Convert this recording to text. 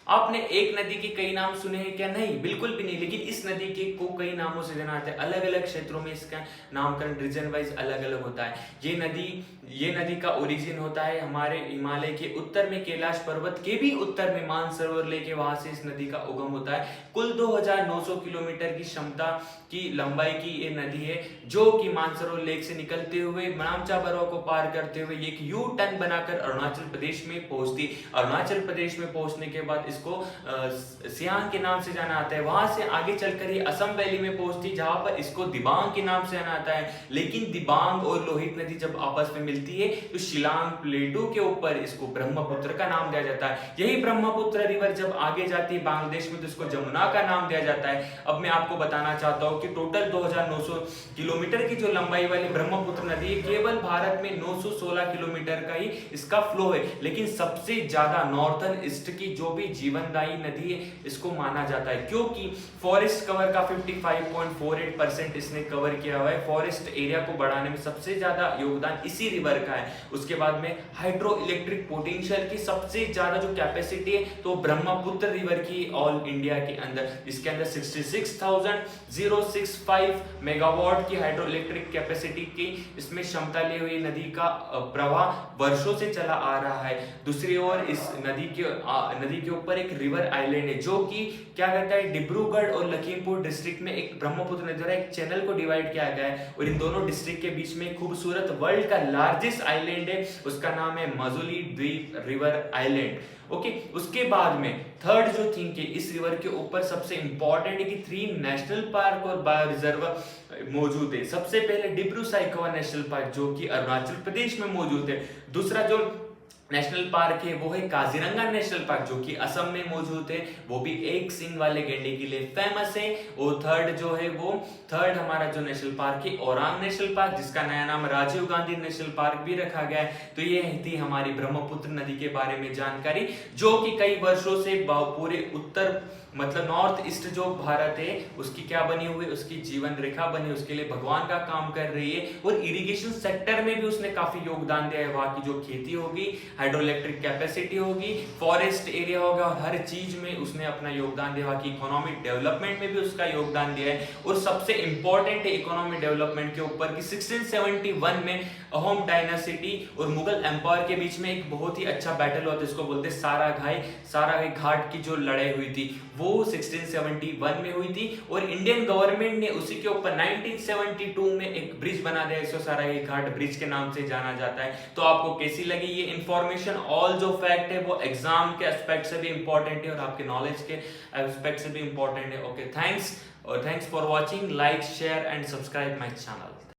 आपने एक नदी के कई नाम सुने हैं क्या? नहीं, बिल्कुल भी नहीं। लेकिन इस नदी के को कई नामों से जाना जाता है। अलग अलग क्षेत्रों में इसका नामकरण रीजन वाइज अलग अलग होता है। ये नदी का ओरिजिन होता है हमारे हिमालय के उत्तर में, कैलाश पर्वत के भी उत्तर में मानसरोवर लेक है, वहां से इस नदी का उगम होता है। कुल 2900 किलोमीटर की क्षमता की लंबाई की ये नदी है, जो कि मानसरोवर लेक से निकलते हुए नामचा बरवा को पार करते हुए एक यू टर्न बनाकर अरुणाचल प्रदेश में पहुंचती। अरुणाचल प्रदेश में पहुंचने के बाद इसको सियांग के नाम से जाना आता है। वहां से आगे चलकर ये असम वैली में पहुंचती, जहां पर इसको दिबांग के नाम से जाना आता है। लेकिन दिबांग और लोहित नदी जब आपस में मिलती है तो शिलांग प्लेटू के ऊपर इसको ब्रह्मपुत्र का नाम दिया जाता है। यही ब्रह्मपुत्र रिवर जब आगे जाती है बांग्लादेश में तो इसको जमुना का नाम दिया जाता है। अब मैं आपको बताना चाहता हूं कि टोटल 2900 किलोमीटर की जो लंबाई वाली ब्रह्मपुत्र नदी है, केवल भारत में 916 किलोमीटर का ही इसका फ्लो है। लेकिन सबसे ज्यादा नॉर्थर्न ईस्ट की जो भी जीवनदायी नदी है इसको माना जाता है, क्योंकि फॉरेस्ट कवर का 55.48% इसने कवर किया हुआ है। फॉरेस्ट एरिया को बढ़ाने में सबसे ज्यादा योगदान इसी रिवर का है। उसके बाद में हाइड्रो इलेक्ट्रिक पोटेंशियल की सबसे ज्यादा जो कैपेसिटी है तो ब्रह्मपुत्र रिवर की ऑल इंडिया के अंदर, इसके अंदर 66,065 मेगावाट की हाइड्रो इलेक्ट्रिक कैपेसिटी की इसमें क्षमता ली हुई नदी का प्रवाह वर्षों से चला आ रहा है। दूसरी ओर इस नदी के ऊपर एक रिवर आइलैंड है, जो कि क्या करता है, डिब्रूगढ़ और लखीमपुर डिस्ट्रिक्ट में एक ब्रह्मपुत्र नदी द्वारा एक चैनल को डिवाइड किया गया है, और इन दोनों डिस्ट्रिक्ट के बीच में खूबसूरत वर्ल्ड का लार्जेस्ट आइलैंड है, उसका नाम है मजुली द्वीप रिवर आइलैंड। ओके, उसके बाद में थर्ड जो थिंग है इस रिवर के ऊपर सबसे इंपॉर्टेंट है कि 3 नेशनल पार्क और बायो रिजर्व मौजूद है। सबसे पहले डिब्रू साइखोवा नेशनल पार्क जो कि अरुणाचल प्रदेश में मौजूद है। दूसरा जो नेशनल पार्क है वो है काजीरंगा नेशनल पार्क जो कि असम में मौजूद है, वो भी एक सींग वाले गैंडे के लिए फेमस है। और थर्ड हमारा जो नेशनल पार्क है ओरांग नेशनल पार्क, जिसका नया नाम राजीव गांधी नेशनल पार्क भी रखा गया है। तो ये थी हमारी ब्रह्मपुत्र नदी के बारे में जानकारी, जो कि कई वर्षों से पूरे उत्तर मतलब नॉर्थ ईस्ट जो भारत है उसकी क्या बनी हुई, उसकी जीवन रेखा बनी, उसके लिए भगवान का काम कर रही है। और इरिगेशन सेक्टर में भी उसने काफी योगदान दिया है। वहां की जो खेती होगी, हाइड्रो इलेक्ट्रिक कैपेसिटी होगी, फॉरेस्ट एरिया होगा, और हर चीज में उसने अपना योगदान दिया। वहां की इकोनॉमिक डेवलपमेंट में भी उसका योगदान दिया है। और सबसे इंपॉर्टेंट है इकोनॉमिक डेवलपमेंट के ऊपर कि 1671 में अहोम डायनासिटी और मुगल एम्पायर के बीच में एक बहुत ही अच्छा बैटल हुआ था, जिसको बोलते साराघाई घाट की जो लड़ाई हुई थी वो 1671 में हुई थी। और इंडियन गवर्नमेंट ने उसी के ऊपर 1972 में एक ब्रिज बना दिया, इसको साराघाई घाट ब्रिज के नाम से जाना जाता है। तो आपको कैसी लगी ये इंफॉर्मेशन? ऑल जो फैक्ट है वो एग्जाम के एस्पेक्ट से भी इंपॉर्टेंट है और आपके नॉलेज के एस्पेक्ट से भी इंपॉर्टेंट है। Okay, thanks for watching. Like, share and subscribe my channel.